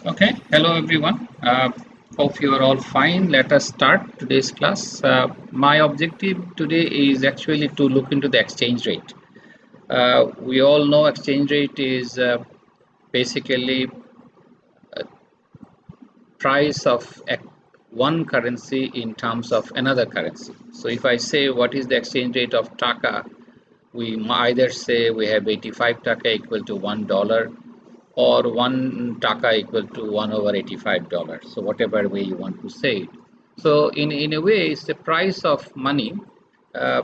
Okay, hello everyone. Hope you are all fine. Let us start today's class. My objective today is actually to look into the exchange rate. We all know exchange rate is basically price of one currency in terms of another currency. So if I say what is the exchange rate of Dhaka, we either say we have 85 Dhaka equal to $1 or 1 Dhaka equal to 1 over $85. So whatever way you want to say it. So in a way, it's the price of money uh,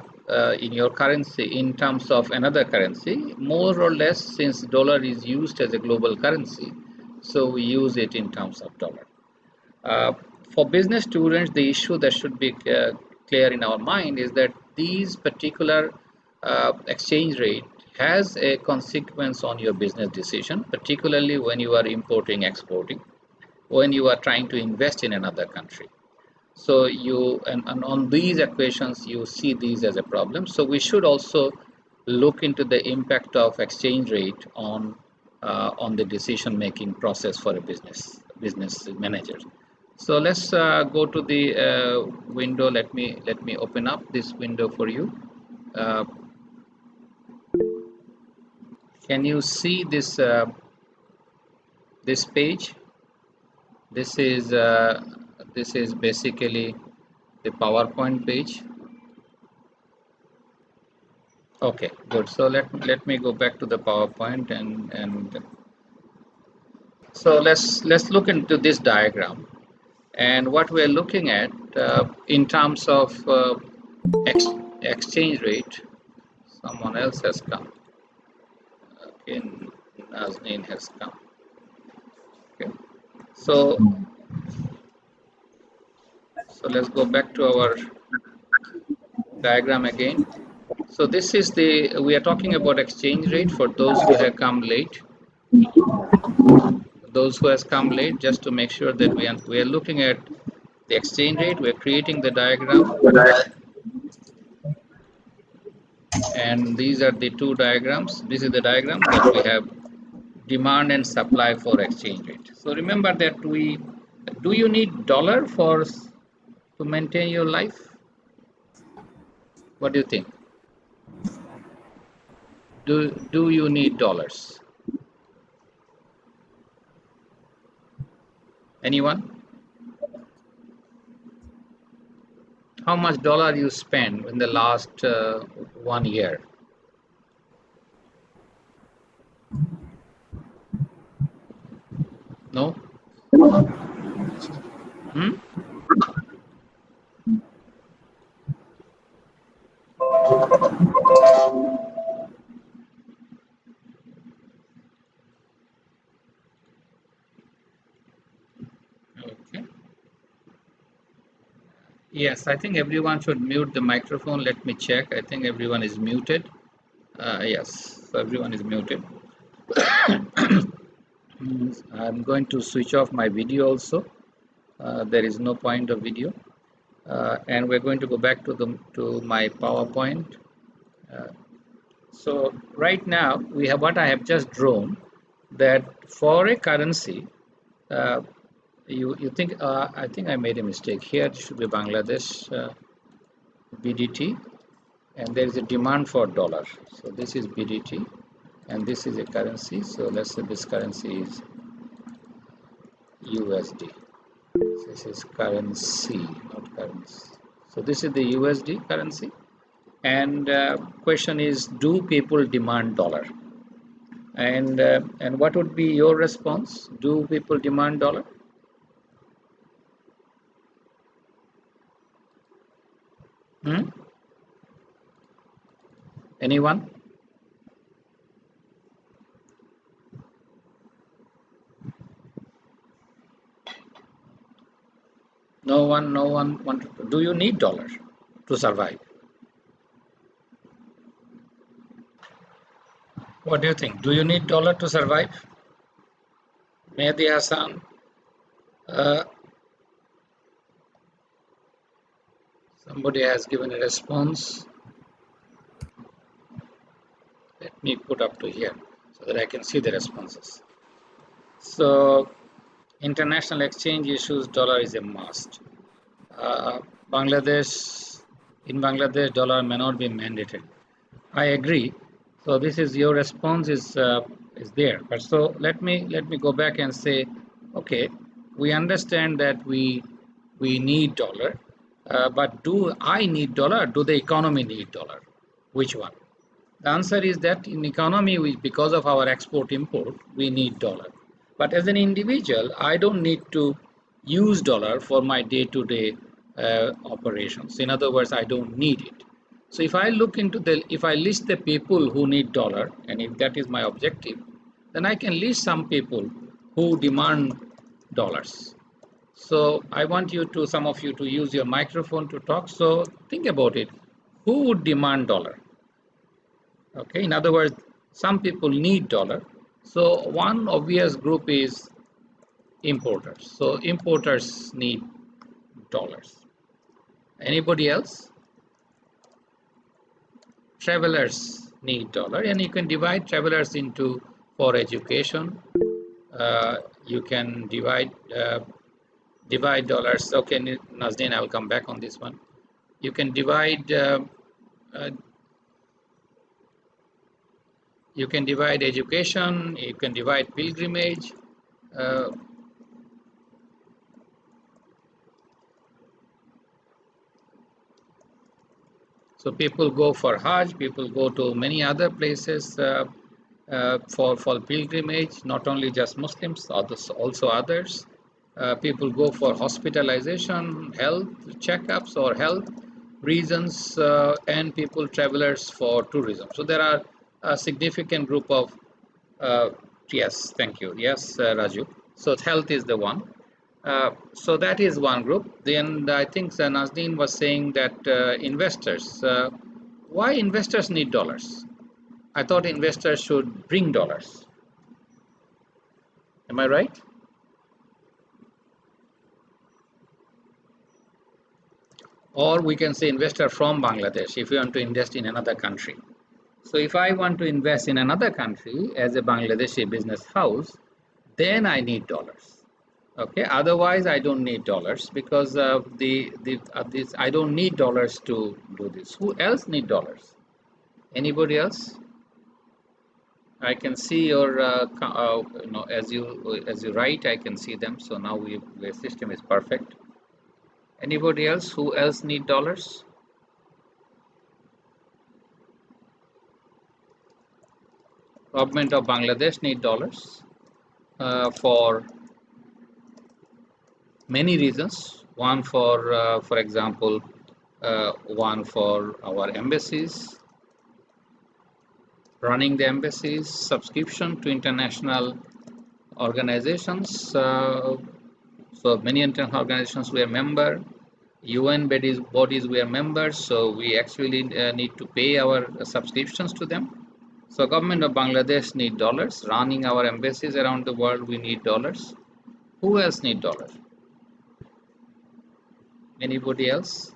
in your currency in terms of another currency, more or less since dollar is used as a global currency. So we use it in terms of dollar. Uh, for business students, the issue that should be clear in our mind is that these particular exchange rate has a consequence on your business decision, particularly when you are importing, exporting, when you are trying to invest in another country. So and on these equations, you see these as a problem. So we should also look into the impact of exchange rate on the decision making process for a business manager. So let's go to the window. Let me open up this window for you. Uh, can you see this page? This is basically the PowerPoint page. Okay, good. So let me go back to the PowerPoint and so let's look into this diagram. And what we're looking at in terms of ex exchange rate, someone else has come. Okay, Nazneen has come. Okay, so so let's go back to our diagram again. So this is we are talking about exchange rate for those who have come late. Those who has come late, just to make sure that we are looking at the exchange rate. We're creating the diagram, and these are the two diagrams. This is the diagram that we have demand and supply for exchange rate. So remember that do you need dollar to maintain your life? What do you think? Do you need dollars? Anyone? How much dollar you spend in the last 1 year? No? Hmm? Okay. Yes, I think everyone should mute the microphone. Let me check. I think everyone is muted. Yes, so everyone is muted. I'm going to switch off my video also. There is no point of video. And we're going to go back to my PowerPoint. Uh, so right now we have what I have just drawn, that for a currency, uh, you think I think I made a mistake here. It should be Bangladesh BDT, and there is a demand for dollar. So this is BDT, and this is a currency. So let's say this currency is USD. This is currency, not currency. So this is the USD currency. And question is, do people demand dollar? And what would be your response? Do people demand dollar? Hmm? Anyone? No one. No one want. Do you need dollar to survive? What do you think? Do you need dollar to survive? Mehdi Hassan. Uh, Somebody has given a response. Let me put up to here so that I can see the responses. So International exchange issues, dollar is a must. Uh, Bangladesh, in Bangladesh, dollar may not be mandated. I agree. So this is your response is there. But so let me go back and say, okay, we understand that we need dollar, but do I need dollar? Do the economy need dollar? Which one? The answer is that in economy, because of our export import, we need dollar. But as an individual, I don't need to use dollar for my day-to-day operations. In other words, I don't need it. So if I list the people who need dollar, and if that is my objective, then I can list some people who demand dollars. So I want some of you to use your microphone to talk. So think about it. Who would demand dollar? Okay, in other words, some people need dollar. So one obvious group is importers. So importers need dollars. Anybody else? Travelers need dollar, and you can divide travelers into for education. You can divide dollars. Okay, Nazdin, I will come back on this one. You can divide uh, education. You can divide pilgrimage. Uh, So people go for Hajj, people go to many other places for pilgrimage, not only just Muslims, also others. People go for hospitalization, health checkups or health reasons, and people travelers for tourism. So there are a significant group of uh, yes, thank you. Yes, Raju. So health is the one. So that is one group. Then I think Nazdeen was saying that investors. Why investors need dollars? I thought investors should bring dollars. Am I right? Or we can say investor from Bangladesh if you want to invest in another country. So if I want to invest in another country as a Bangladeshi business house, then I need dollars. Okay, otherwise I don't need dollars because this I don't need dollars to do this. Who else need dollars? Anybody else? I can see your as you write, I can see them. So now the system is perfect. Anybody else? Who else need dollars? Government of Bangladesh need dollars for many reasons. One for example, one for our embassies, running the embassies, subscription to international organizations. So many international organizations we are member, UN bodies we are members, so we actually need to pay our subscriptions to them. So government of Bangladesh need dollars. Running our embassies around the world, we need dollars. Who else need dollars? Anybody else?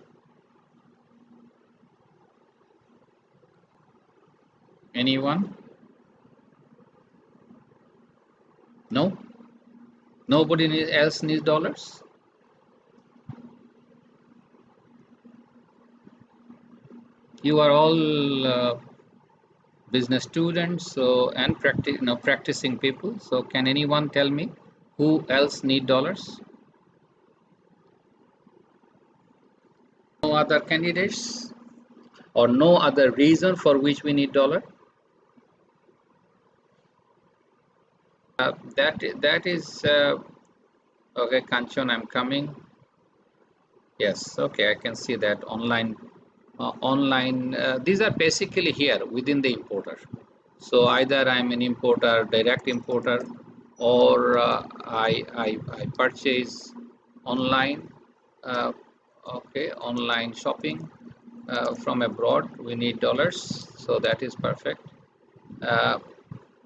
Anyone? No? Nobody else needs dollars? You are all business students so and practicing people. So can anyone tell me who else need dollars? No other candidates or no other reason for which we need dollar? That is okay, Kanchan, I'm coming. Yes, okay, I can see that online. These are basically here within the importer. So either I'm an importer, direct importer, or I purchase online. Uh, okay, online shopping from abroad. We need dollars, so that is perfect. Uh,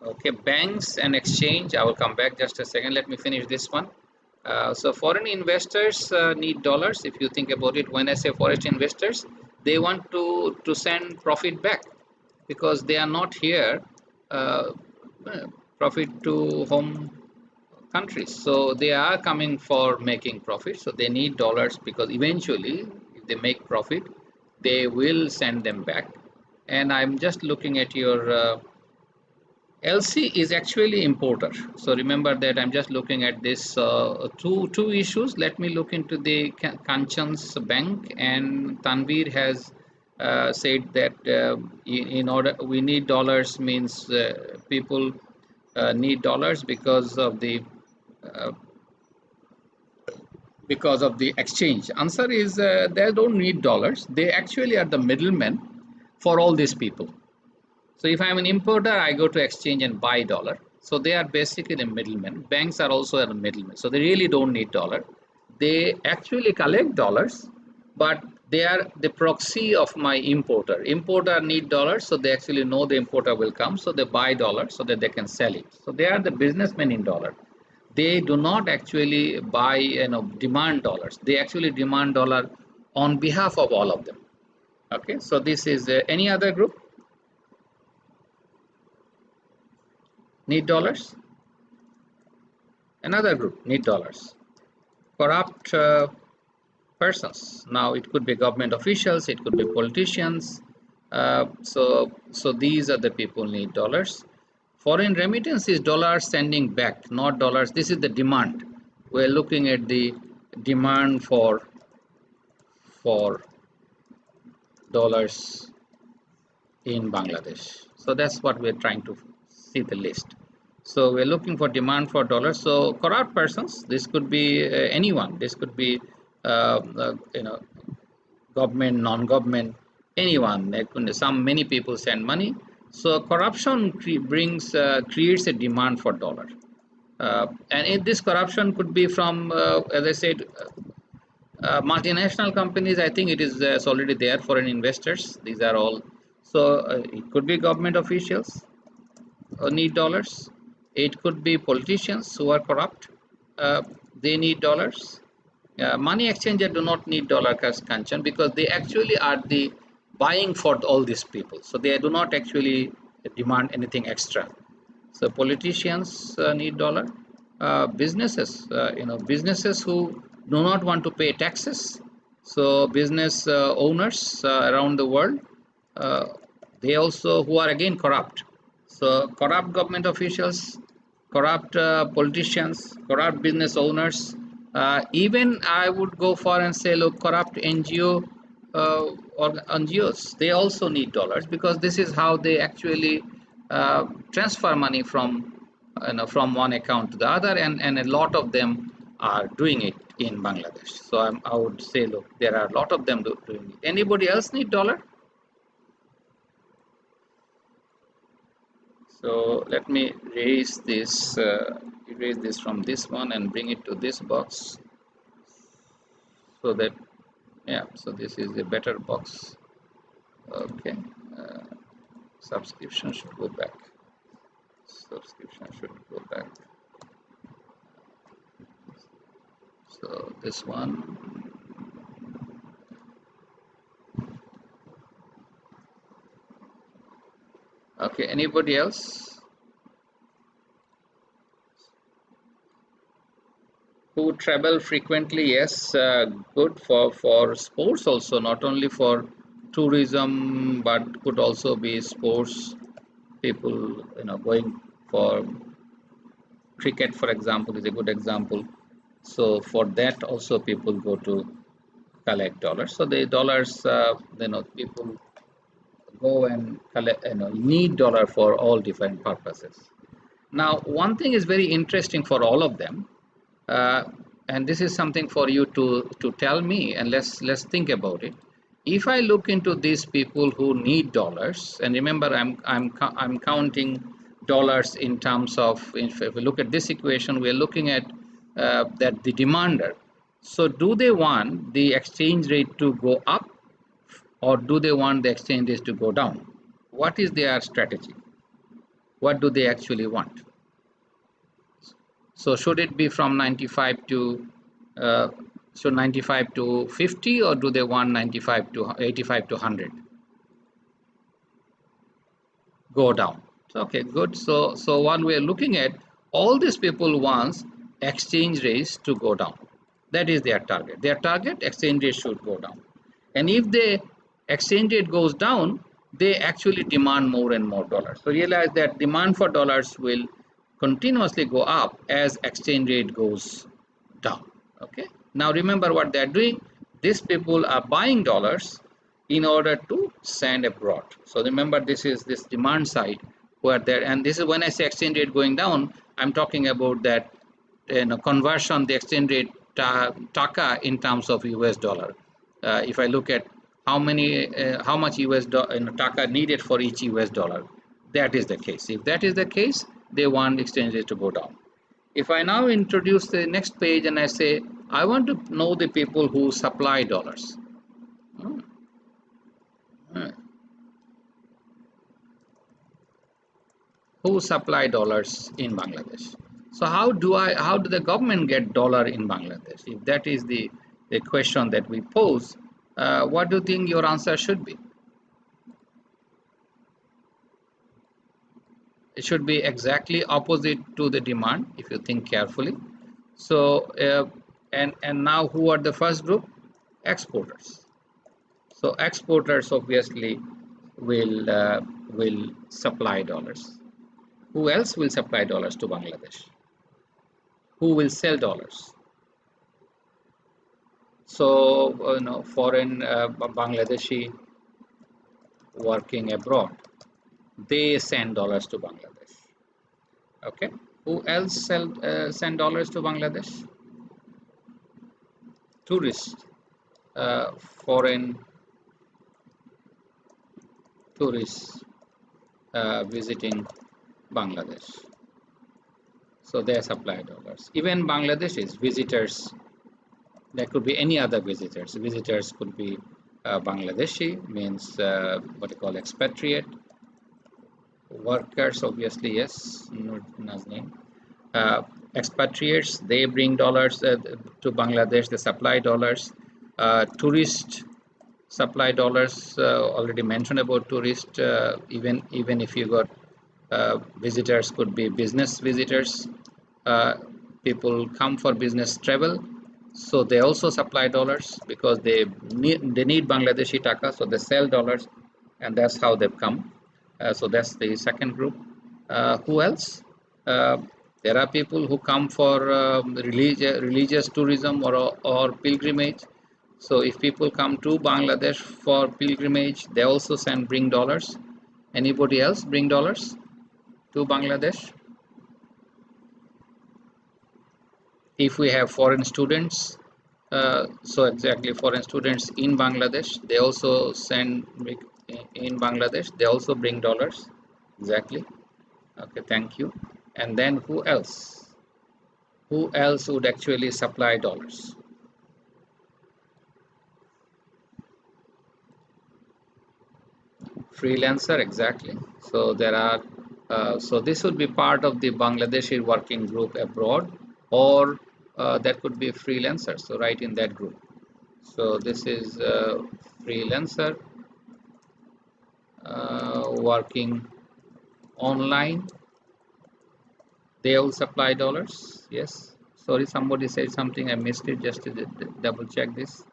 Okay, banks and exchange. I will come back just a second. Let me finish this one. So foreign investors need dollars. If you think about it, when I say foreign investors, they want to send profit back because they are not here. Uh, Profit to home countries. So they are coming for making profit. So they need dollars because eventually, if they make profit, they will send them back. And I'm just looking at your LC is actually importer. So remember that I'm just looking at this two issues. Let me look into the Kanchan's bank, and Tanvir has said that in order we need dollars means people need dollars uh, because of the exchange. Answer is they don't need dollars. They actually are the middlemen for all these people. So if I'm an importer, I go to exchange and buy dollar. So they are basically the middlemen. Banks are also the middlemen. So they really don't need dollar. They actually collect dollars, but they are the proxy of my importer. Importer need dollars, so they actually know the importer will come, so they buy dollar so that they can sell it. So they are the businessmen in dollar. They do not actually buy, demand dollars. They actually demand dollar on behalf of all of them. Okay, so this is any other group need dollars? Another group need dollars. Corrupt persons. Now it could be government officials, it could be politicians. So these are the people need dollars. Foreign remittance is dollars sending back, not dollars. This is the demand. We're looking at the demand for dollars in Bangladesh. So that's what we're trying to see the list. So we're looking for demand for dollars. So corrupt persons, this could be anyone. This could be government, non-government, anyone. Many people send money. So corruption creates a demand for dollar. And this corruption could be from, as I said, multinational companies. I think it's already there for an investors. These are all. So it could be government officials need dollars. It could be politicians who are corrupt. They need dollars. Money exchanger do not need dollar cash Kanchan because they actually are the buying for all these people. So they do not actually demand anything extra. So politicians need dollar. Businesses who do not want to pay taxes. So business owners around the world, uh, they also who are again corrupt. So corrupt government officials, corrupt politicians, corrupt business owners. Even I would go far and say, look, corrupt NGO or NGOs, they also need dollars because this is how they actually transfer money from one account to the other, and a lot of them are doing it in Bangladesh. So I would say, look, there are a lot of them doing it. Anybody else need dollar? So let me erase this from this one and bring it to this box so that, yeah, so this is a better box. Okay, uh, subscription should go back. Subscription should go back. So this one, okay, anybody else who travel frequently? Yes, good for sports also, not only for tourism, but could also be sports. People, going for cricket, for example, is a good example. So for that also people go to collect dollars. So the dollars, people go and collect, need dollar for all different purposes. Now, one thing is very interesting for all of them, uh, and this is something for you to tell me, and let's think about it. If I look into these people who need dollars, and remember, I'm counting dollars in terms of, if we look at this equation, we are looking at that the demander. So, do they want the exchange rate to go up, or do they want the exchange rate to go down? What is their strategy? What do they actually want? So should it be from 95 to uh, 95 to 50, or do they want 95 to 85 to 100? Go down. So, okay, good. So while we are looking at all these people wants exchange rates to go down. That is their target. Their target exchange rate should go down. And if the exchange rate goes down, they actually demand more and more dollars. So realize that demand for dollars will continuously go up as exchange rate goes down. Okay. Now remember what they are doing. These people are buying dollars in order to send abroad. So remember, this is this demand side where there, and this is when I say exchange rate going down, I'm talking about that conversion the exchange rate taka in terms of US dollar. If I look at how much US taka needed for each US dollar, that is the case. If that is the case, they want exchange rate to go down. If I now introduce the next page and I say I want to know the people who supply dollars. Hmm. Hmm. Who supply dollars in Bangladesh. So how do the government get dollar in Bangladesh? If that is the question that we pose, what do you think your answer should be? It should be exactly opposite to the demand if you think carefully. So and now who are the first group? Exporters. So exporters obviously will supply dollars. Who else will supply dollars to Bangladesh? Who will sell dollars? So foreign Bangladeshi working abroad, they send dollars to Bangladesh. Okay. Who else send dollars to Bangladesh? Tourists, foreign tourists visiting Bangladesh. So they supply dollars. Even Bangladeshis visitors, there could be any other visitors. Visitors could be Bangladeshi, means what you call expatriate. Workers, obviously, yes, Nazneen. Expatriates, they bring dollars to Bangladesh, they supply dollars. Tourists supply dollars, already mentioned about tourists, even if you got visitors, could be business visitors. Uh, People come for business travel, so they also supply dollars because they need Bangladeshi taka, so they sell dollars, and that's how they've come. So that's the second group. Who else? Uh, there are people who come for religious tourism or pilgrimage. So if people come to Bangladesh for pilgrimage, they also bring dollars. Anybody else bring dollars to Bangladesh? If we have foreign students, so exactly foreign students in Bangladesh, they also send in Bangladesh, they also bring dollars. Exactly. Okay, thank you. And then who else? Who else would actually supply dollars? Freelancer, exactly. So there are, so this would be part of the Bangladeshi working group abroad, or that could be freelancer. So right in that group. So this is freelancer working online. They all supply dollars. Yes. Sorry, somebody said something. I missed it. Just to double check this.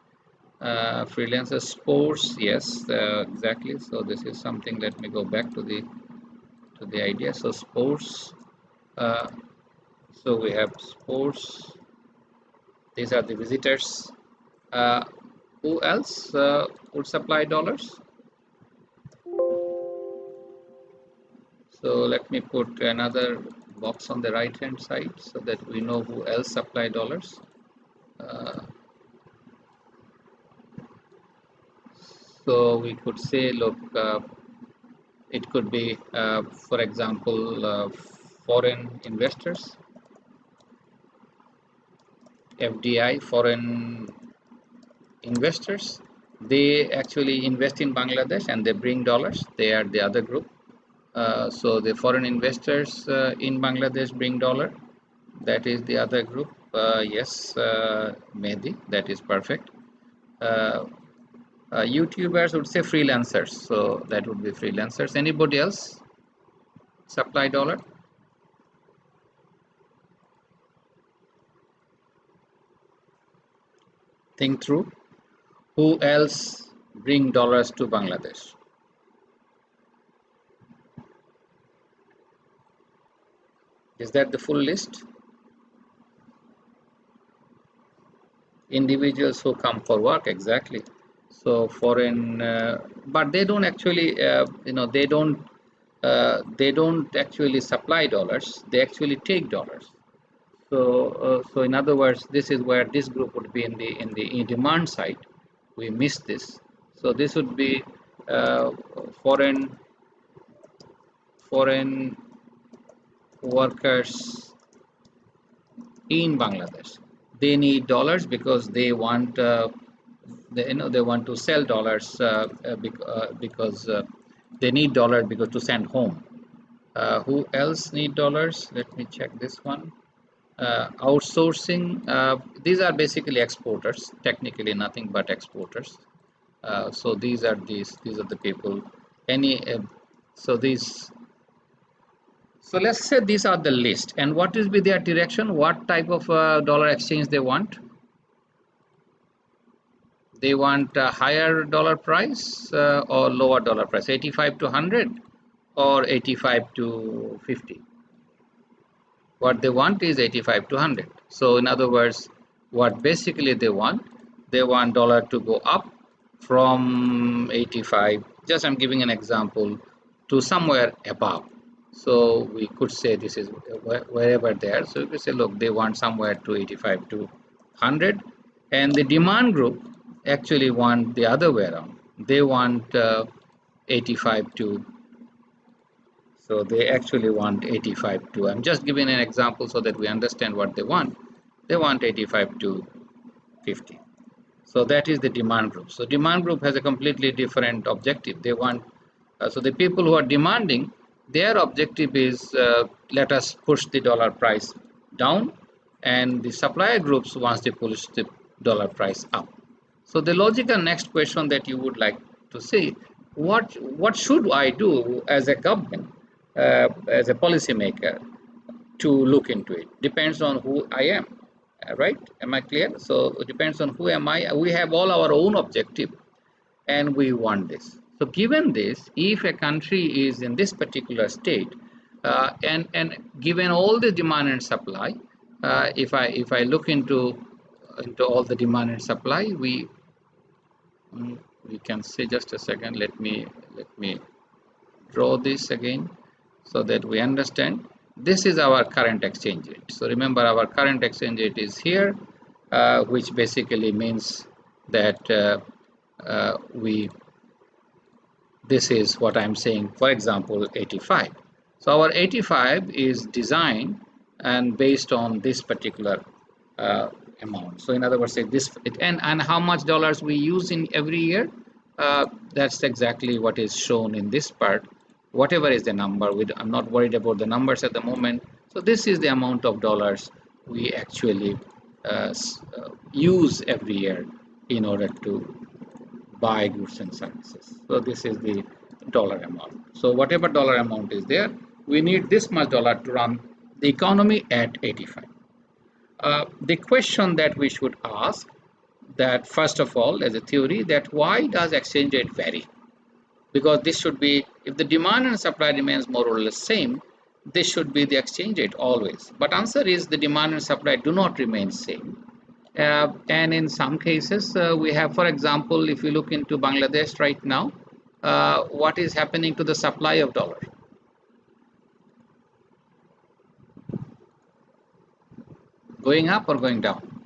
Freelancer sports. Yes, exactly. So this is something. Let me go back to the idea. So sports. Uh, so we have sports. These are the visitors. Uh, who else would supply dollars? So let me put another box on the right hand side so that we know who else supply dollars. Uh, so we could say, look, it could be, for example, foreign investors, FDI, foreign investors. They actually invest in Bangladesh and they bring dollars. They are the other group. So the foreign investors in Bangladesh bring dollar. That is the other group. Yes, Mehdi, that is perfect. Uh, YouTubers would say freelancers, so that would be freelancers. Anybody else supply dollar? Think through. Who else bring dollars to Bangladesh? Is that the full list? Individuals who come for work, exactly. So foreign, but they don't actually, they don't actually supply dollars. They actually take dollars. So in other words, this is where this group would be in demand side. We missed this. So this would be uh, foreign foreign workers in Bangladesh. They need dollars because they want they want to sell dollars because they need dollars because to send home. Who else need dollars? Let me check this one. Outsourcing. These are basically exporters. Technically, nothing but exporters. So these are the people. Any so these so let's say these are the list. And what is be their direction? What type of dollar exchange they want? They want a higher dollar price or lower dollar price, 85 to 100 or 85 to 50. What they want is 85 to 100. So in other words, what basically they want dollar to go up from 85, just I'm giving an example, to somewhere above. So we could say this is wherever there. So we say, look, they want somewhere to 85 to 100. And the demand group actually want the other way around. They want 85 to so they actually want 85 to, I'm just giving an example so that we understand what they want. They want 85 to 50. So that is the demand group. So demand group has a completely different objective. They want, so the people who are demanding, their objective is let us push the dollar price down, and the supplier groups wants to push the dollar price up. So the logical next question that you would like to see, what should I do as a government, as a policymaker, to look into it? Depends on who I am, right? Am I clear? So it depends on who am I. We have all our own objective, and we want this. So given this, if a country is in this particular state, and given all the demand and supply, if I look into all the demand and supply, we can see, just a second. Let me draw this again so that we understand. This is our current exchange rate. So remember, our current exchange rate is here, which basically means that we this is what I'm saying, for example, 85. So our 85 is designed and based on this particular uh, amount. So in other words, and how much dollars we use in every year, that's exactly what is shown in this part. Whatever is the number, I'm not worried about the numbers at the moment. So this is the amount of dollars we actually use every year in order to buy goods and services. So this is the dollar amount. So whatever dollar amount is there, we need this much dollar to run the economy at 85. The question that we should ask, that first of all, as a theory, that why does exchange rate vary? Because this should be, if the demand and supply remains more or less same, this should be the exchange rate always. But answer is the demand and supply do not remain same. And in some cases, we have, for example, if you look into Bangladesh right now, what is happening to the supply of dollar? Going up or going down?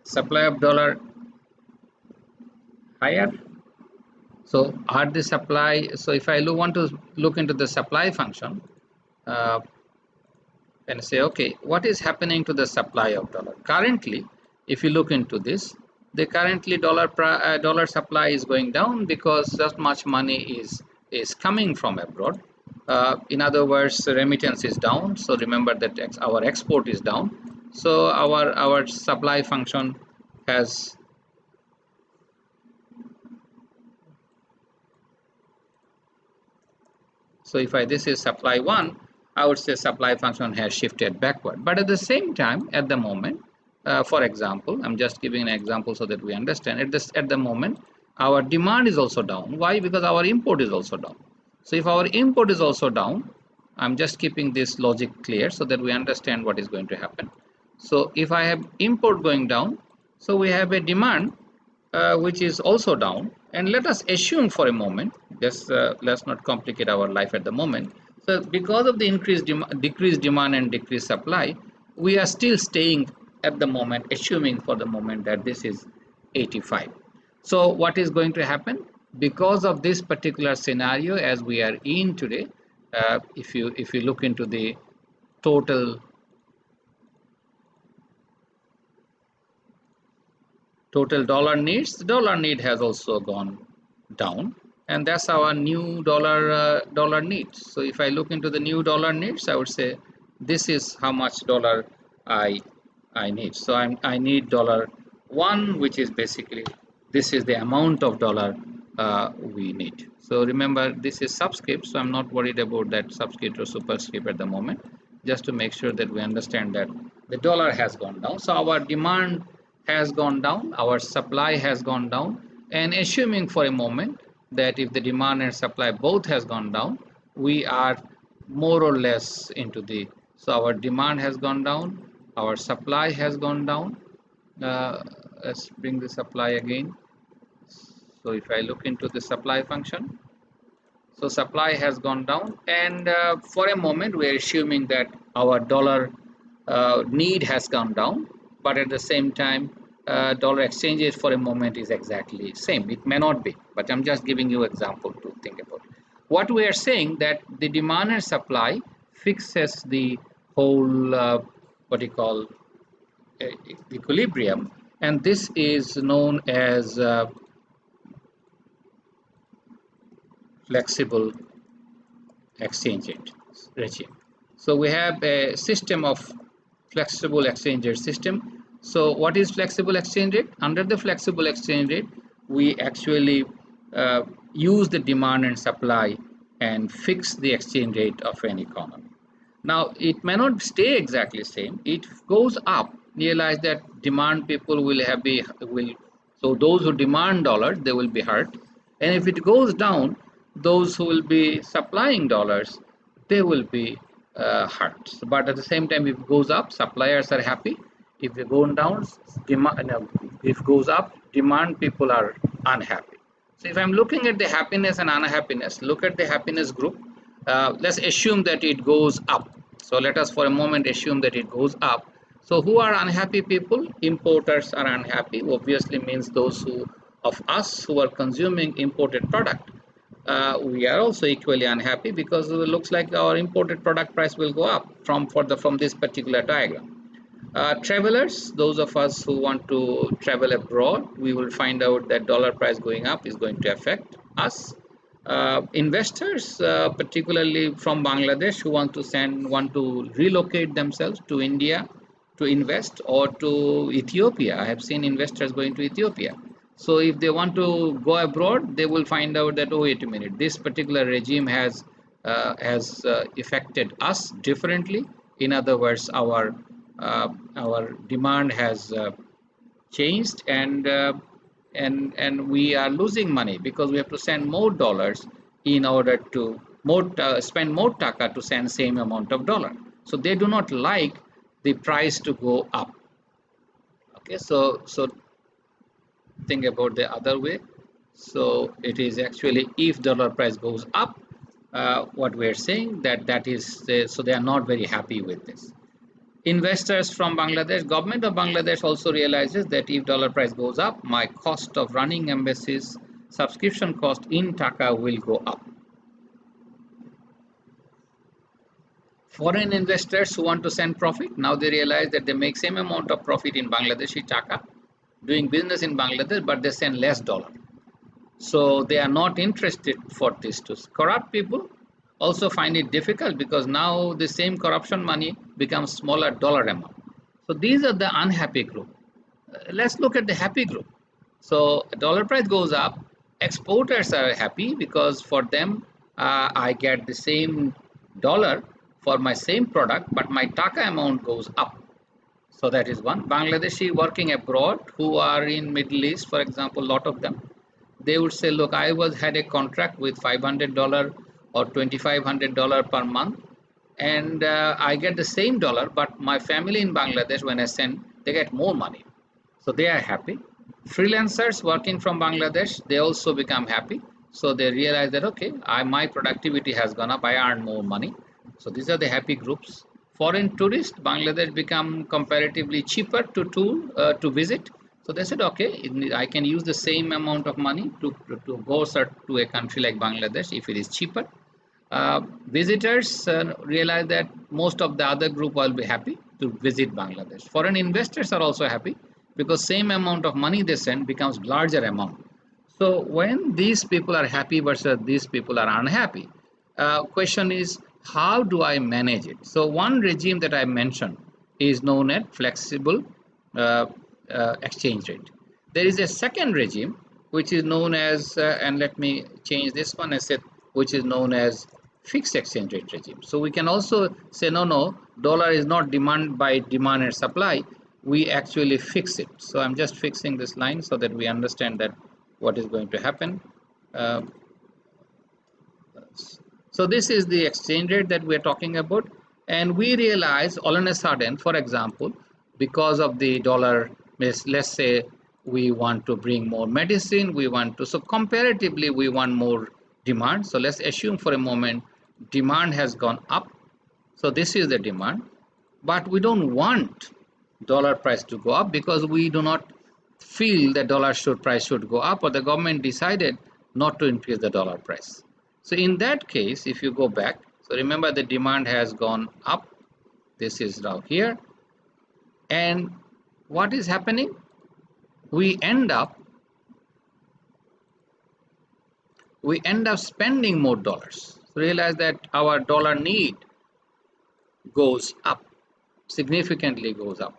Supply of dollar higher. So are the supply, so if I want to look into the supply function, uh, and say, okay, what is happening to the supply of dollar? Currently, if you look into this, the currently dollar supply is going down because just much money is coming from abroad. In other words, remittance is down. So remember that our export is down. So our supply function has, so if I this is supply one, I would say supply function has shifted backward. But at the same time, at the moment, for example, I'm just giving an example so that we understand. At the moment, our demand is also down. Why? Because our import is also down. So if our import is also down, I'm just keeping this logic clear so that we understand what is going to happen. So if I have import going down, so we have a demand which is also down. And let us assume for a moment, let's not complicate our life at the moment. So because of the decreased demand and decreased supply, we are still staying at the moment, assuming for the moment that this is 85. So what is going to happen? Because of this particular scenario as we are in today, if you look into the total dollar needs, the dollar need has also gone down, and that's our new dollar needs. So if I look into the new dollar needs, I would say this is how much dollar I I need. So I need $1, which is basically this is the amount of dollar we need. So remember, this is subscript, so I'm not worried about that subscript or superscript at the moment. Just to make sure that we understand that the dollar has gone down. So our demand has gone down, our supply has gone down, and assuming for a moment that if the demand and supply both has gone down, we are more or less into the, so our demand has gone down, our supply has gone down. Let's bring the supply again. So if I look into the supply function, so supply has gone down, and for a moment we are assuming that our dollar need has come down, but at the same time dollar exchange rate for a moment is exactly same. It may not be, but I'm just giving you example to think about. What we are saying that the demand and supply fixes the whole what you call equilibrium, and this is known as flexible exchange rate regime. So we have a system of flexible exchange rate system. So what is flexible exchange rate? Under the flexible exchange rate, we actually use the demand and supply and fix the exchange rate of an economy. Now it may not stay exactly same. It goes up. Realize that demand people will, so those who demand dollars, they will be hurt, and if it goes down, those who will be supplying dollars, they will be hurt. But at the same time, if it goes up, suppliers are happy. If it goes down, demand. No, if it goes up, demand people are unhappy. So if I'm looking at the happiness and unhappiness, look at the happiness group. Let's assume that it goes up. So let us for a moment assume that it goes up. So who are unhappy people? Importers are unhappy. Obviously means those who of us who are consuming imported product. We are also equally unhappy because it looks like our imported product price will go up from this particular diagram. Travelers, those of us who want to travel abroad, we will find out that dollar price going up is going to affect us. Investors, particularly from Bangladesh, who want to relocate themselves to India to invest, or to Ethiopia. I have seen investors going to Ethiopia. So if they want to go abroad, they will find out that, oh, wait a minute, this particular regime has affected us differently. In other words, our demand has changed, and we are losing money because we have to send more dollars in order to spend more taka to send same amount of dollar. So they do not like the price to go up. Okay, so think about the other way. So it is actually if dollar price goes up, what we're saying that is so they are not very happy with this. Investors from Bangladesh, government of Bangladesh also realizes that if dollar price goes up, my cost of running embassies, subscription cost in Taka will go up. Foreign investors who want to send profit, now they realize that they make same amount of profit in Bangladeshi Taka, doing business in Bangladesh, but they send less dollar. So they are not interested for this. To corrupt people also find it difficult because now the same corruption money becomes smaller dollar amount. So these are the unhappy group. Let's look at the happy group. So dollar price goes up, exporters are happy because for them I get the same dollar for my same product, but my taka amount goes up. So that is one. Bangladeshi working abroad who are in Middle East, for example, a lot of them, they would say, look, I had a contract with $500 or $2,500 per month, and I get the same dollar, but my family in Bangladesh, when I send, they get more money. So they are happy. Freelancers working from Bangladesh, they also become happy. So they realize that, okay, my productivity has gone up, I earn more money. So these are the happy groups. Foreign tourists, Bangladesh become comparatively cheaper to visit. So they said, okay, I can use the same amount of money to go to a country like Bangladesh if it is cheaper. Visitors realize that most of the other group will be happy to visit Bangladesh. Foreign investors are also happy because same amount of money they send becomes larger amount. So when these people are happy versus these people are unhappy, question is how do I manage it? So one regime that I mentioned is known as flexible uh, exchange rate. There is a second regime which is known as, and let me change this one, I said, which is known as fixed exchange rate regime. So we can also say, no, dollar is not demand by demand and supply. We actually fix it. So I'm just fixing this line so that we understand that what is going to happen. Uh, so this is the exchange rate that we're talking about. And we realize all of a sudden, for example, because of the dollar, let's say we want to bring more medicine, so comparatively, we want more demand. So let's assume for a moment, demand has gone up. So this is the demand, but we don't want dollar price to go up because we do not feel that price should go up, or the government decided not to increase the dollar price. So in that case, if you go back, so remember the demand has gone up. This is now here, and what is happening? We end up spending more dollars. So realize that our dollar need goes up, significantly goes up.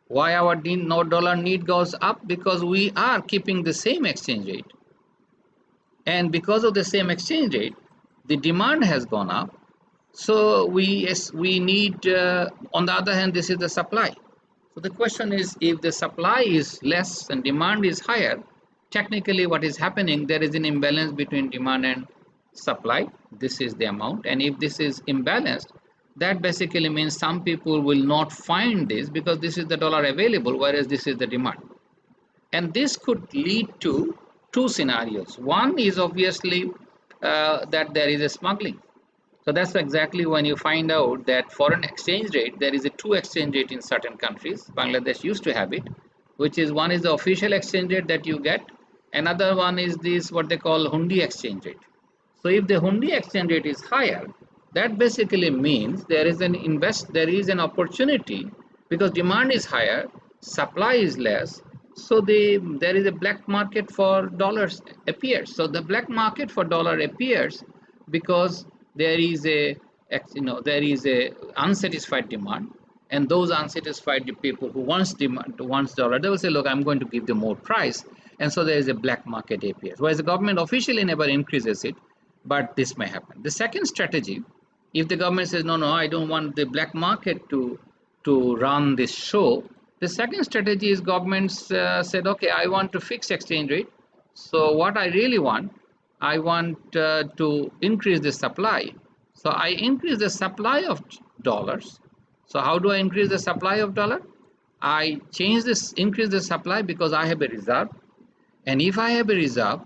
Why our dollar need goes up? Because we are keeping the same exchange rate. And because of the same exchange rate, the demand has gone up. So we need, on the other hand, this is the supply. So the question is, if the supply is less and demand is higher, technically what is happening, there is an imbalance between demand and supply. This is the amount. And if this is imbalanced, that basically means some people will not find this because this is the dollar available, whereas this is the demand. And this could lead to two scenarios. One is obviously that there is a smuggling. So that's exactly when you find out that foreign exchange rate, there is a two exchange rate in certain countries. Bangladesh used to have it, which is one is the official exchange rate that you get. Another one is this what they call hundi exchange rate. So if the hundi exchange rate is higher, that basically means there is an opportunity because demand is higher, supply is less. So there is a black market for dollars appears. So the black market for dollar appears because there is a unsatisfied demand, and those unsatisfied people who wants dollar, they will say, look, I'm going to give them more price, and so there is a black market appears. Whereas the government officially never increases it, but this may happen. The second strategy, if the government says, no, I don't want the black market to run this show, the second strategy is governments said, okay, I want to fix exchange rate. So what I really want, I want to increase the supply. So I increase the supply of dollars. So how do I increase the supply of dollar? I increase the supply because I have a reserve. And if I have a reserve,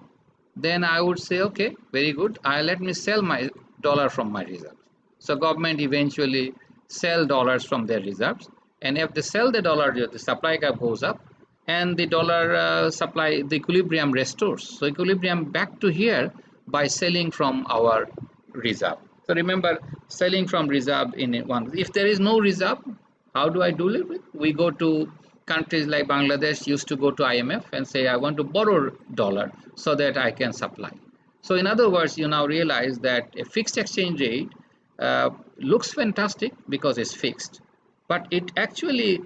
then I would say, okay, very good. Let me sell my dollar from my reserves. So government eventually sell dollars from their reserves. And if they sell the dollar, the supply gap goes up, and the dollar supply, the equilibrium restores. So equilibrium back to here by selling from our reserve. So remember, selling from reserve in one. If there is no reserve, how do I do it? We go to countries like Bangladesh used to go to IMF and say, I want to borrow dollar so that I can supply. So in other words, you now realize that a fixed exchange rate looks fantastic because it's fixed, but it actually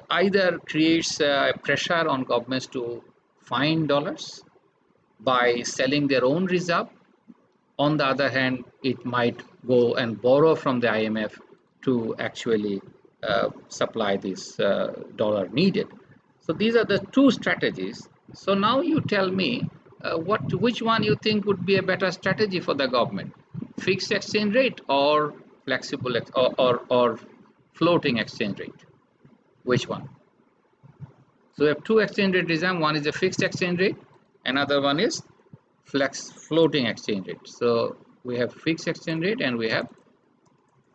either creates pressure on governments to find dollars by selling their own reserve, On the other hand, it might go and borrow from the IMF to actually supply this dollar needed. So these are the two strategies. So now you tell me which one you think would be a better strategy for the government, fixed exchange rate or flexible or floating exchange rate? Which one? So we have two exchange rate design. One is a fixed exchange rate, another one is floating exchange rate. So we have fixed exchange rate and we have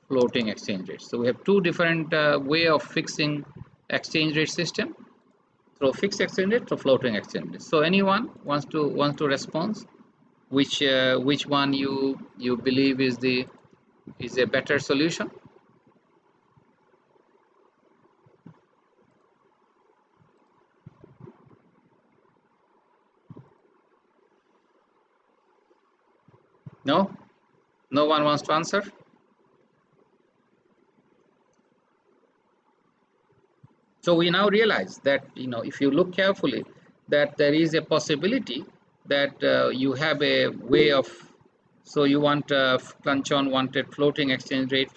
floating exchange rate. So we have two different way of fixing exchange rate system, through fixed exchange rate to floating exchange rate. So anyone wants to respond? Which one you believe is a better solution? No, no one wants to answer. So we now realize that if you look carefully, that there is a possibility that you have a way of. So you want Kanchon wanted floating exchange rate.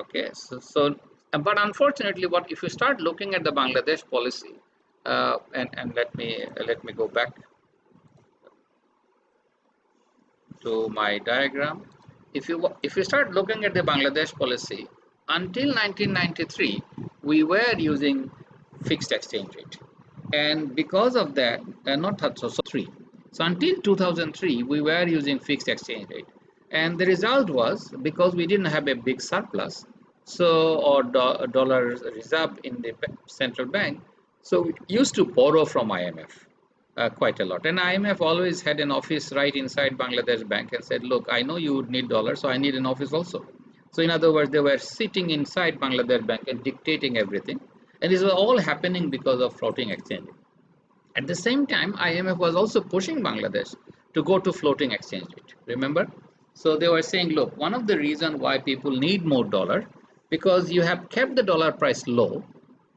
Okay, but unfortunately, what if you start looking at the Bangladesh policy, and let me go back to my diagram. If you start looking at the Bangladesh policy, until 1993, we were using fixed exchange rate, and because of that, not so three. So until 2003, we were using fixed exchange rate, and the result was because we didn't have a big surplus, so or dollar reserve in the central bank, so we used to borrow from IMF quite a lot. And IMF always had an office right inside Bangladesh Bank and said, look, I know you would need dollars, so I need an office also. So in other words, they were sitting inside Bangladesh Bank and dictating everything. And this was all happening because of floating exchange. At the same time, IMF was also pushing Bangladesh to go to floating exchange rate. Remember? So they were saying, look, one of the reasons why people need more dollar, because you have kept the dollar price low,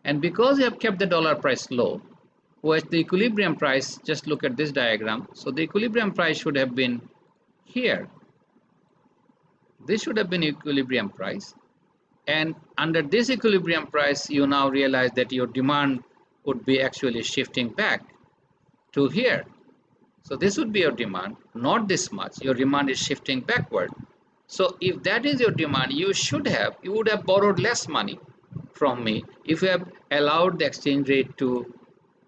and because you have kept the dollar price low, whereas the equilibrium price, just look at this diagram. So the equilibrium price should have been here. This should have been equilibrium price. And under this equilibrium price, you now realize that your demand would be actually shifting back to here. So this would be your demand, not this much. Your demand is shifting backward. So if that is your demand, you would have borrowed less money from me if you have allowed the exchange rate to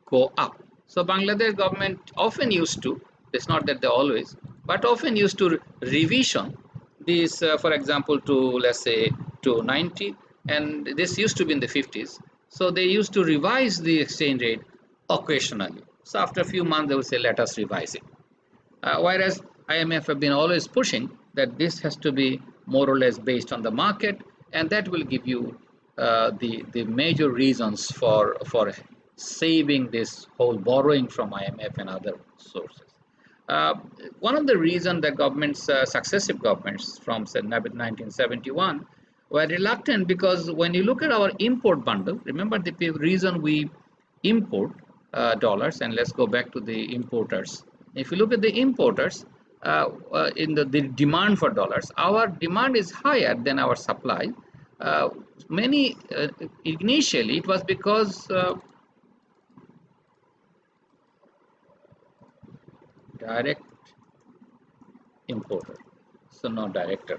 go up. So Bangladesh government often used to, it's not that they always, but often used to revision these, for example, to let's say to 90, and this used to be in the 50s. So they used to revise the exchange rate occasionally. So after a few months, they would say, let us revise it. Whereas IMF have been always pushing that this has to be more or less based on the market, and that will give you the major reasons for saving this whole borrowing from IMF and other sources. Uh, One of the reasons that governments, successive governments from say 1971, were reluctant, because when you look at our import bundle, remember the reason we import dollars, and let's go back to the importers. If you look at the importers, in the demand for dollars, our demand is higher than our supply. Uh, Many initially it was because direct importer, so not director,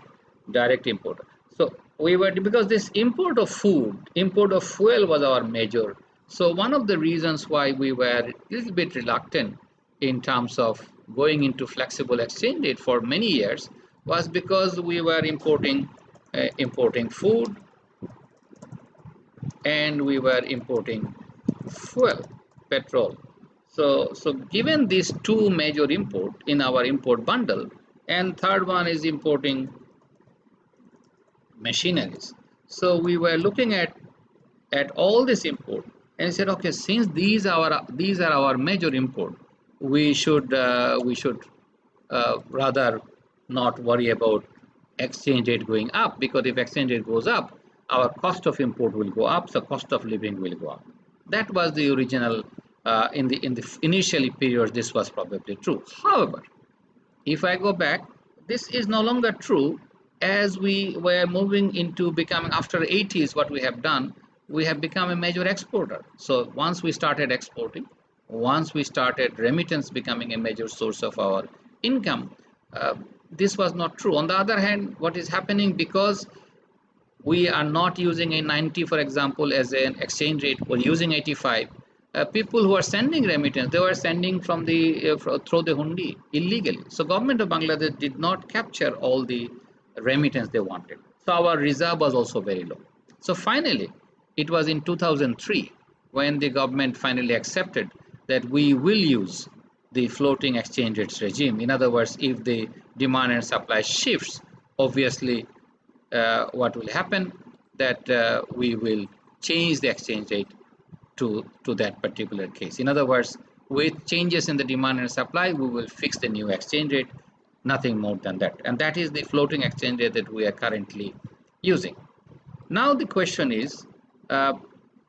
direct importer. So we were, because this import of food, import of fuel was our major. So one of the reasons why we were a little bit reluctant in terms of going into flexible exchange rate for many years was because we were importing food, and we were importing fuel, petrol. So given these two major import in our import bundle, and third one is importing machineries. So we were looking at all this import and said, okay, since these are our major import, we should rather not worry about exchange rate going up, because if exchange rate goes up, our cost of import will go up, so cost of living will go up. That was the original, in the initially period, this was probably true. However, If I go back, this is no longer true as we were moving into becoming after 80s. What we have done, we have become a major exporter. So once we started exporting, once we started remittance becoming a major source of our income, uh, this was not true. On the other hand, what is happening, because we are not using a 90, for example, as an exchange rate, we're using 85. People who are sending remittance, they were sending from the through the hundi illegally. So government of Bangladesh did not capture all the remittance they wanted, so our reserve was also very low. So finally it was in 2003 when the government finally accepted that we will use the floating exchange rates regime. In other words, if the demand and supply shifts, obviously what will happen, that we will change the exchange rate to that particular case. In other words, with changes in the demand and supply, we will fix the new exchange rate, nothing more than that. And that is the floating exchange rate that we are currently using. Now the question is, uh,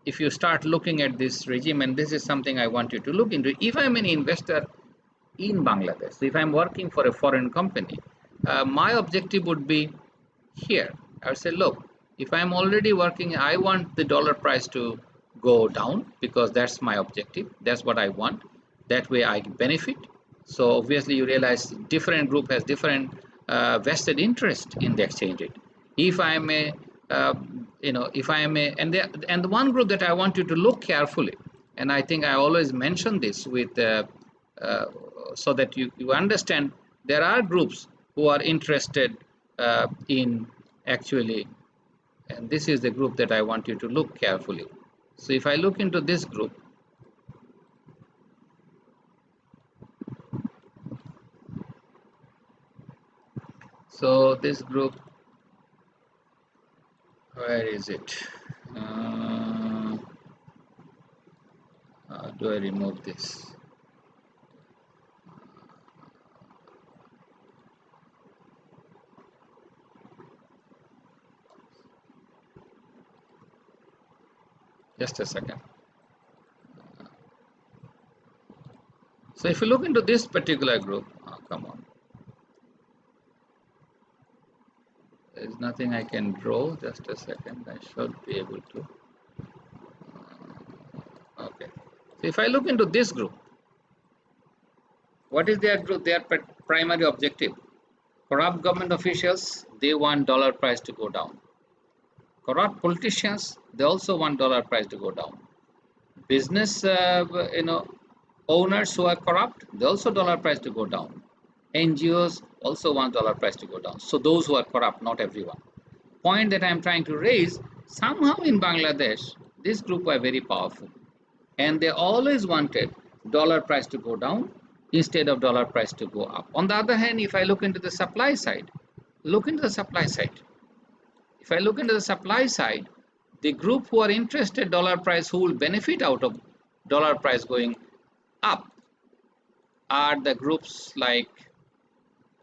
if you start looking at this regime, and this is something I want you to look into, if I'm an investor in Bangladesh, if I'm working for a foreign company, my objective would be here. I would say, look, if I'm already working, I want the dollar price to go down because that's my objective. That's what I want. That way I benefit. So obviously you realize different group has different vested interest in the exchange rate. If I'm a, if I'm a, and the one group that I want you to look carefully, and I think I always mention this with, uh, so that you understand, there are groups who are interested in actually, and this is the group that I want you to look carefully. So if I look into this group, so this group, where is it? Uh, how do I remove this? Just a second. So if you look into this particular group, oh, come on, there's nothing I can draw. Just a second, I should be able to. Okay. So if I look into this group, what is their group? Their primary objective. Corrupt government officials, they want dollar price to go down. Corrupt politicians, they also want dollar price to go down. Business, owners who are corrupt, they also dollar price to go down. NGOs also want dollar price to go down. So those who are corrupt, not everyone. Point that I am trying to raise, somehow in Bangladesh, this group were very powerful, and they always wanted dollar price to go down instead of dollar price to go up. On the other hand, if I look into the supply side, look into the supply side. If I look into the supply side, the group who are interested dollar price, who will benefit out of dollar price going up, are the groups like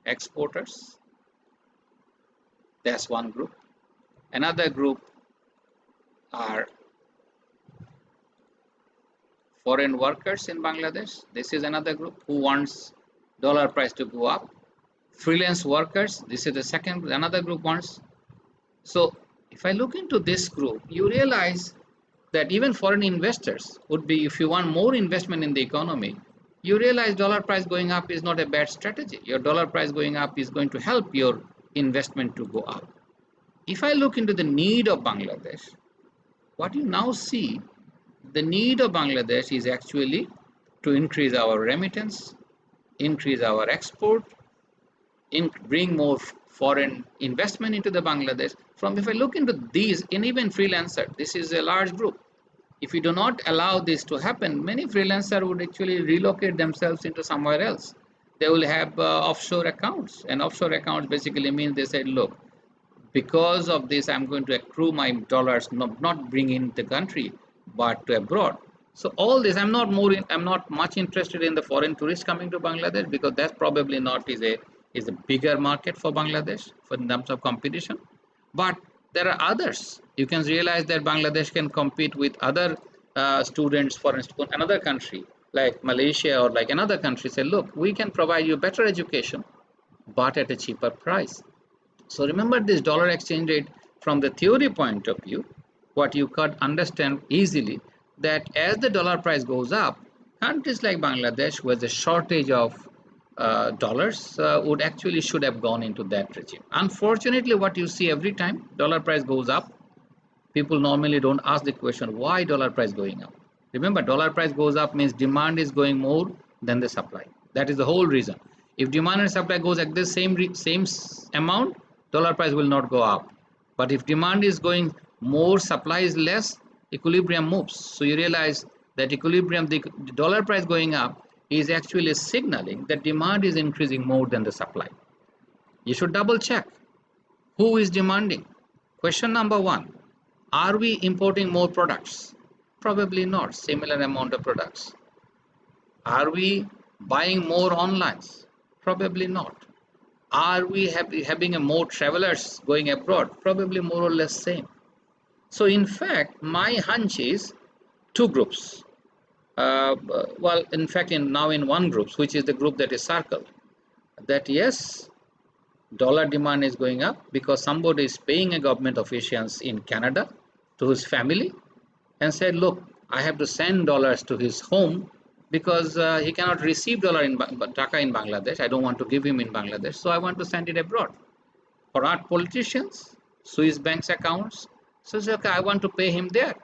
exporters. That's one group. Another group are foreign workers in Bangladesh. This is another group who wants dollar price to go up. Freelance workers, this is the second, another group wants. So if I look into this group, you realize that even foreign investors would be, if you want more investment in the economy, you realize dollar price going up is not a bad strategy. Your dollar price going up is going to help your investment to go up. If I look into the need of Bangladesh, what you now see, the need of Bangladesh is actually to increase our remittance, increase our export, bring more foreign investment into the Bangladesh. From, if I look into these, and even freelancer, this is a large group. If we do not allow this to happen, many freelancers would actually relocate themselves into somewhere else. They will have offshore accounts, and offshore accounts basically means they said, look, because of this, I'm going to accrue my dollars, not bring in the country, but to abroad. So all this, I'm not much interested in the foreign tourists coming to Bangladesh, because that's probably not is a bigger market for Bangladesh for in terms of competition. But there are others. You can realize that Bangladesh can compete with other students, for instance, another country like Malaysia or like another country. Say, look, we can provide you better education. but at a cheaper price. So remember this dollar exchange rate from the theory point of view, what you could understand easily that as the dollar price goes up, countries like Bangladesh, who has a shortage of dollars, would actually should have gone into that regime. Unfortunately, what you see every time dollar price goes up, people normally don't ask the question why dollar price going up. Remember, dollar price goes up means demand is going more than the supply. That is the whole reason. If demand and supply goes at the same amount, dollar price will not go up. But if demand is going more, supply is less, equilibrium moves. So you realize that equilibrium, the dollar price going up is actually signaling that demand is increasing more than the supply. You should double check who is demanding. Question number one, are we importing more products? Probably not, similar amount of products. Are we buying more online? Probably not. Are we having a more travelers going abroad? Probably more or less same. So in fact, my hunch is two groups. Well, in fact, now in one group, which is the group that is circled, that yes, dollar demand is going up because somebody is paying a government officials in Canada to his family and said, look, I have to send dollars to his home because he cannot receive dollar in Dhaka in Bangladesh. I don't want to give him in Bangladesh, so I want to send it abroad. For our politicians, Swiss banks accounts, so it's okay, I want to pay him there.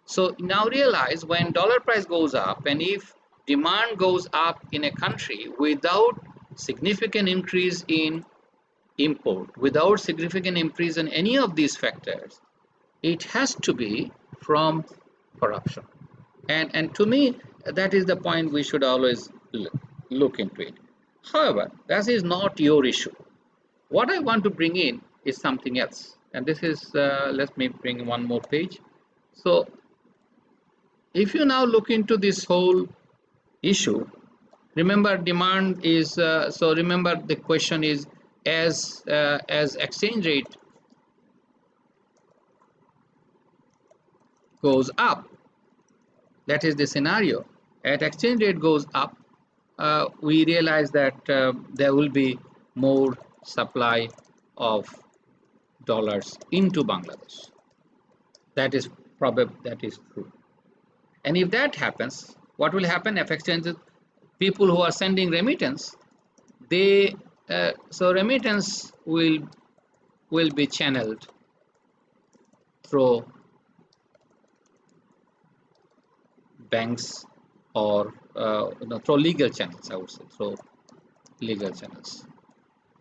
So now realize when dollar price goes up and if demand goes up in a country without significant increase in import, without significant increase in any of these factors, it has to be from corruption. And to me, that is the point we should always look into it. However, that is not your issue. What I want to bring in is something else. And this is, let me bring one more page. So if you now look into this whole issue, remember demand is, so remember the question is, as exchange rate goes up, that is the scenario, at exchange rate goes up, we realize that there will be more supply of dollars into Bangladesh. That is probably, that is true. And if that happens, what will happen if exchanges, people who are sending remittance, they so remittance will be channeled through banks or through legal channels, I would say, through legal channels.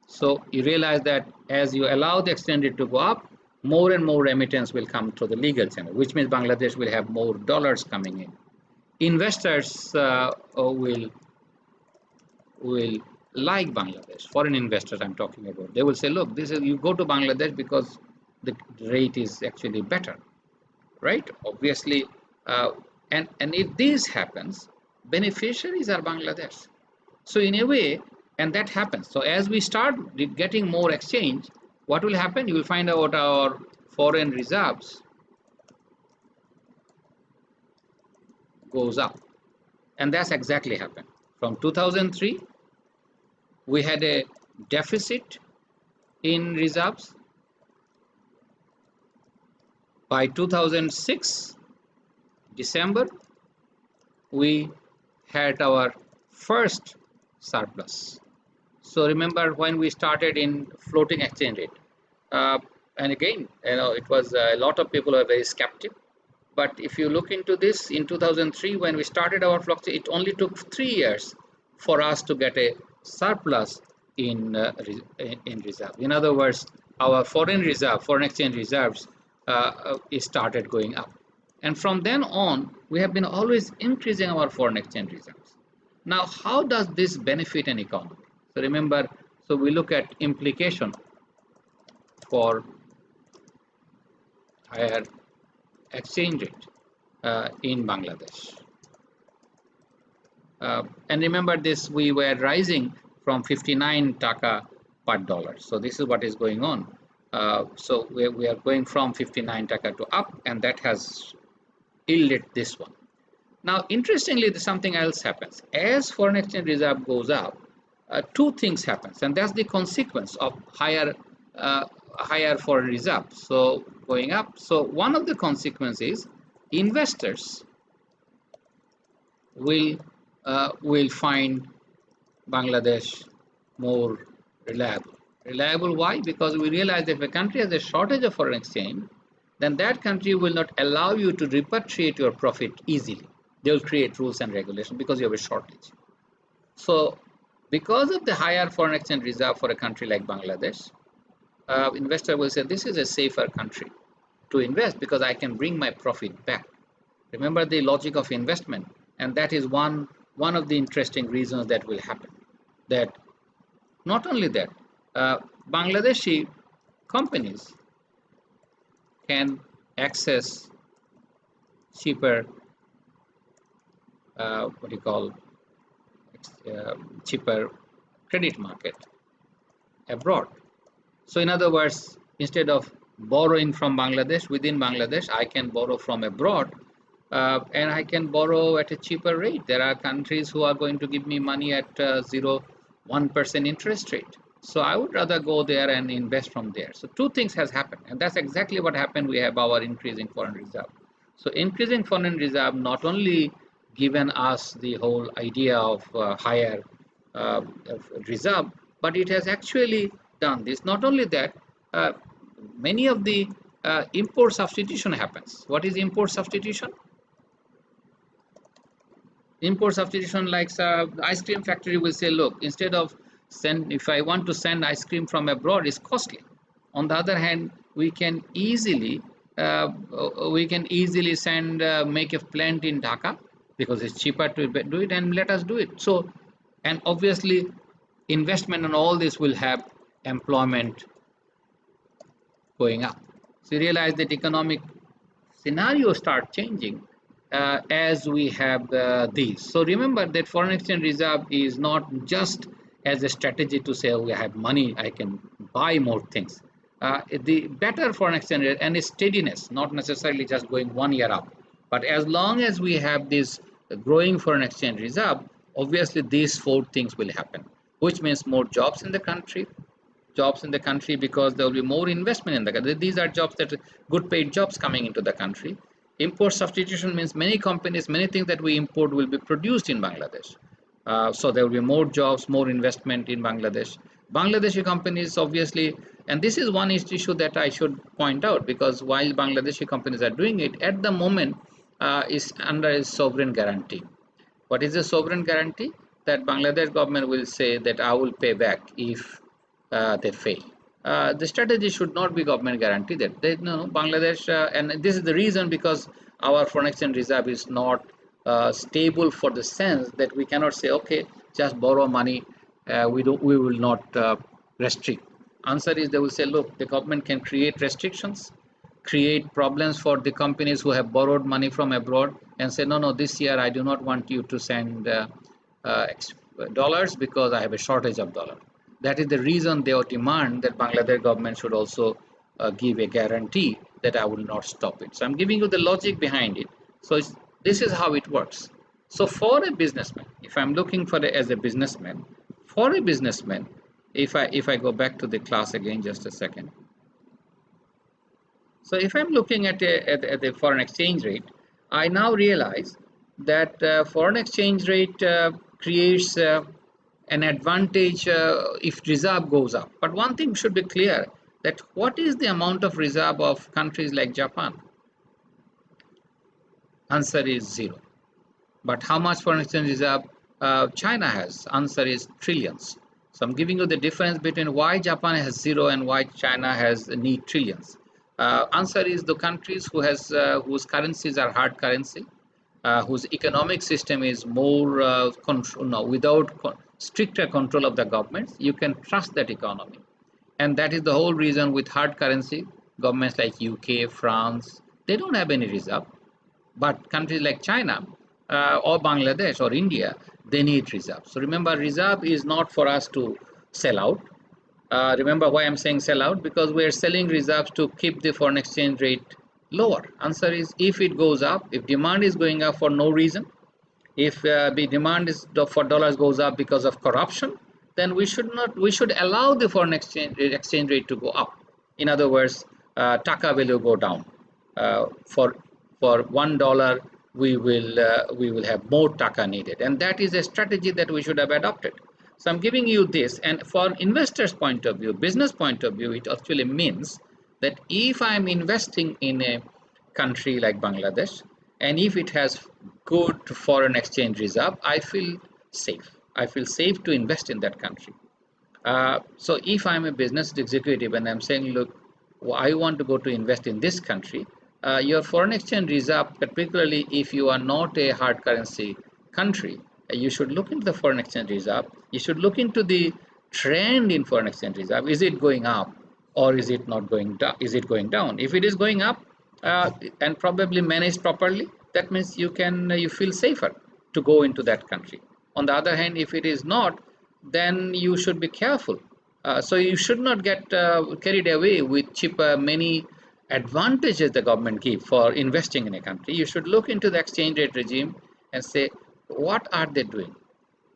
So you realize that as you allow the exchange rate to go up, more and more remittance will come through the legal channel, which means Bangladesh will have more dollars coming in. Investors will like Bangladesh. Foreign investors I'm talking about. They will say, look, this is, you go to Bangladesh because the rate is actually better, right? Obviously, and if this happens, beneficiaries are Bangladesh. So in a way, and that happens. So as we start getting more exchange, what will happen? You will find out our foreign reserves goes up. And that's exactly happened. From 2003, we had a deficit in reserves. By 2006, December, we had our first surplus. So remember when we started in floating exchange rate, and again, it was a lot of people are very skeptical. But if you look into this, in 2003, when we started our fluctuation, it only took 3 years for us to get a surplus in reserve. In other words, our foreign exchange reserves, started going up. And from then on, we have been always increasing our foreign exchange reserves. Now, how does this benefit an economy? So remember, so we look at implication for higher exchange rate in Bangladesh. And remember this, we were rising from 59 taka per dollar. So this is what is going on. So we are going from 59 taka to up, and that has yielded this one. Now, interestingly, something else happens. As foreign exchange reserve goes up, two things happens, and that's the consequence of higher foreign reserve. So going up. So one of the consequences, investors will find Bangladesh more reliable. Reliable, why? Because we realize that if a country has a shortage of foreign exchange, then that country will not allow you to repatriate your profit easily. They will create rules and regulations because you have a shortage. So, because of the higher foreign exchange reserve for a country like Bangladesh, investor will say this is a safer country to invest because I can bring my profit back. Remember the logic of investment, and that is one of the interesting reasons that will happen. That not only that, Bangladeshi companies can access cheaper, what do you call, cheaper credit market abroad. So in other words, instead of borrowing from Bangladesh, within Bangladesh, I can borrow from abroad, and I can borrow at a cheaper rate. There are countries who are going to give me money at 1% interest rate. So I would rather go there and invest from there. So two things has happened, and that's exactly what happened. We have our increasing foreign reserve. So increasing foreign reserve not only given us the whole idea of higher of reserve, but it has actually done this. Not only that, uh, many of the import substitution happens. What is import substitution? Import substitution, like ice cream factory will say, look, instead of if I want to send ice cream from abroad, it's costly. On the other hand, we can easily send make a plant in Dhaka because it's cheaper to do it, and let us do it. So, and obviously investment and all this will have employment going up. So you realize that economic scenario start changing as we have these. So remember that foreign exchange reserve is not just as a strategy to say, oh, I have money, I can buy more things. The better foreign exchange rate and its steadiness, not necessarily just going 1 year up, but as long as we have this growing foreign exchange reserve, obviously these four things will happen, which means more jobs in the country because there will be more investment in the country. These are jobs that good paid jobs coming into the country. Import substitution means many companies, many things that we import will be produced in Bangladesh. So there will be more jobs, more investment in Bangladesh. Bangladeshi companies obviously, and this is one issue that I should point out, because while Bangladeshi companies are doing it, at the moment is under a sovereign guarantee. What is a sovereign guarantee? That Bangladesh government will say that I will pay back if they fail. The strategy should not be government guarantee that they no Bangladesh, and this is the reason because our foreign exchange reserve is not stable, for the sense that we cannot say okay, just borrow money, we will not restrict. Answer is they will say, look, the government can create restrictions, create problems for the companies who have borrowed money from abroad, and say no, this year I do not want you to send uh, dollars because I have a shortage of dollar. That is the reason they demand that Bangladesh government should also give a guarantee that I will not stop it. So I'm giving you the logic behind it. So this is how it works. So for a businessman, if I'm looking for as a businessman, for a businessman, if I go back to the class again, just a second. So if I'm looking at the foreign exchange rate, I now realize that foreign exchange rate creates an advantage if reserve goes up. But one thing should be clear, that what is the amount of reserve of countries like Japan? Answer is zero. But how much foreign exchange reserve China has? Answer is trillions. So I'm giving you the difference between why Japan has zero and why China has need trillions. Answer is the countries whose currencies are hard currency, whose economic system is more control, no, without stricter control of the governments. You can trust that economy, and that is the whole reason with hard currency governments like UK, France, they don't have any reserve. But countries like China or Bangladesh or India, they need reserve. So remember, reserve is not for us to sell out. Remember why I'm saying sell out? Because we're selling reserves to keep the foreign exchange rate lower. Answer is if it goes up, if demand is going up for no reason, if the demand is for dollars goes up because of corruption, then we should allow the foreign exchange rate to go up. In other words, taka value go down. Uh, for $1, we will have more taka needed, and that is a strategy that we should have adopted. So I'm giving you this, and for investors' point of view, business point of view, it actually means that if I'm investing in a country like Bangladesh, and if it has good foreign exchange reserve, I feel safe. I feel safe to invest in that country. So if I'm a business executive and I'm saying, look, I want to go to invest in this country, your foreign exchange reserve, particularly if you are not a hard currency country, you should look into the foreign exchange reserve. You should look into the trend in foreign exchange reserve. Is it going up or is it not going down? Is it going down? If it is going up and probably managed properly, that means you feel safer to go into that country. On the other hand, if it is not, then you should be careful. So you should not get carried away with many advantages the government give for investing in a country. You should look into the exchange rate regime and say, what are they doing?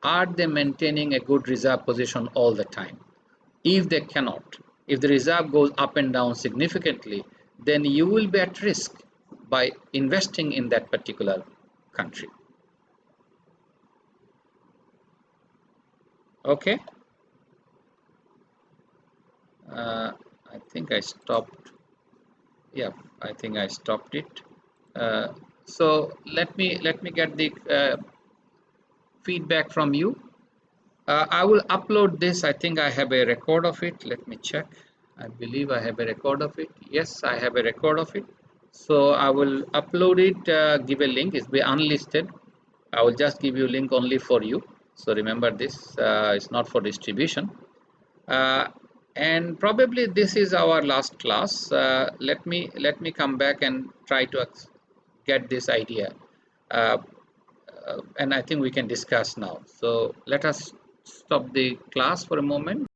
Are they maintaining a good reserve position all the time? If they cannot, if the reserve goes up and down significantly, then you will be at risk by investing in that particular country. Okay. I think I stopped. Yeah, I think I stopped it. Uh, so let me get the feedback from you. I will upload this. I think I have a record of it. Let me check. I believe I have a record of it. Yes, I have a record of it. So I will upload it, give a link. It's be unlisted. I will just give you a link only for you. So remember this, it's not for distribution. Uh, and probably this is our last class. Let me come back and try to get this idea. Uh, and I think we can discuss now. So let us stop the class for a moment.